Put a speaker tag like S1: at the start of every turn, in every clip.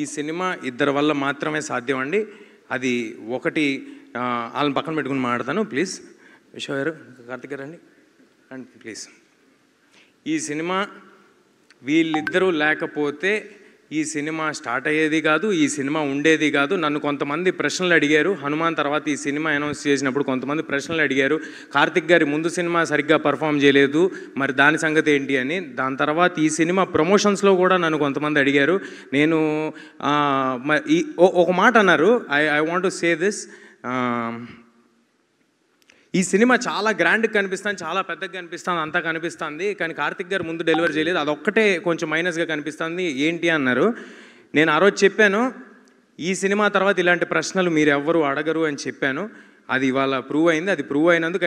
S1: ఈ సినిమా ఇద్దరి వల్ల మాత్రమే సాధ్యం అండి. అది ఒకటి వాళ్ళని పక్కన పెట్టుకుని మాట్లాడతాను. ప్లీజ్ విశ్వ గారు, కార్తిక్ గారు రండి అండ్ ప్లీజ్. ఈ సినిమా వీళ్ళిద్దరూ లేకపోతే ఈ సినిమా స్టార్ట్ అయ్యేది కాదు, ఈ సినిమా ఉండేది కాదు. నన్ను కొంతమంది ప్రశ్నలు అడిగారు. హనుమాన్ తర్వాత ఈ సినిమా అనౌన్స్ చేసినప్పుడు కొంతమంది ప్రశ్నలు అడిగారు. కార్తిక్ గారి ముందు సినిమా సరిగ్గా పర్ఫామ్ చేయలేదు, మరి దాని సంగతి ఏంటి అని. దాని తర్వాత ఈ సినిమా ప్రమోషన్స్లో కూడా నన్ను కొంతమంది అడిగారు. నేను ఒక మాట అన్నారు, I want to say this. ఈ సినిమా చాలా గ్రాండ్గా కనిపిస్తుంది, చాలా పెద్దగా కనిపిస్తుంది, అంతా కనిపిస్తుంది, కానీ కార్తిక్ గారు ముందు డెలివరీ చేయలేదు, అదొక్కటే కొంచెం మైనస్గా కనిపిస్తుంది ఏంటి అన్నారు. నేను ఆ రోజు చెప్పాను, ఈ సినిమా తర్వాత ఇలాంటి ప్రశ్నలు మీరు ఎవ్వరు అడగరు అని చెప్పాను. అది ఇవాళ ప్రూవ్ అయింది. అది ప్రూవ్ అయినందుకు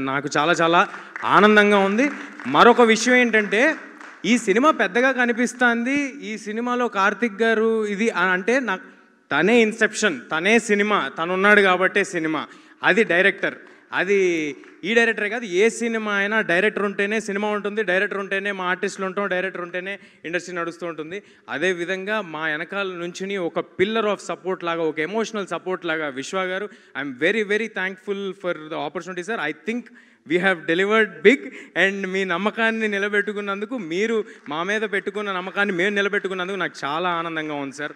S1: నాకు చాలా చాలా ఆనందంగా ఉంది. మరొక విషయం ఏంటంటే, ఈ సినిమా పెద్దగా కనిపిస్తుంది, ఈ సినిమాలో కార్తిక్ గారు ఇది అంటే నాకు తనే ఇన్సెప్షన్, తనే సినిమా, తనున్నాడు కాబట్టే సినిమా. అది డైరెక్టర్, అది ఈ డైరెక్టరే కాదు, ఏ సినిమా అయినా డైరెక్టర్ ఉంటేనే సినిమా ఉంటుంది, డైరెక్టర్ ఉంటేనే మా ఆర్టిస్టులు ఉంటాం, డైరెక్టర్ ఉంటేనే ఇండస్ట్రీ నడుస్తూ ఉంటుంది. అదేవిధంగా మా వెనకాల నుంచి ఒక పిల్లర్ ఆఫ్ సపోర్ట్ లాగా, ఒక ఎమోషనల్ సపోర్ట్ లాగా Vishwa garu, I'm very very thankful for the opportunity sir. I think we have delivered big. And మీ నమ్మకాన్ని నిలబెట్టుకున్నందుకు, మీరు మా మీద పెట్టుకున్న నమ్మకాన్ని మేము నిలబెట్టుకున్నందుకు నాకు చాలా ఆనందంగా ఉంది సార్.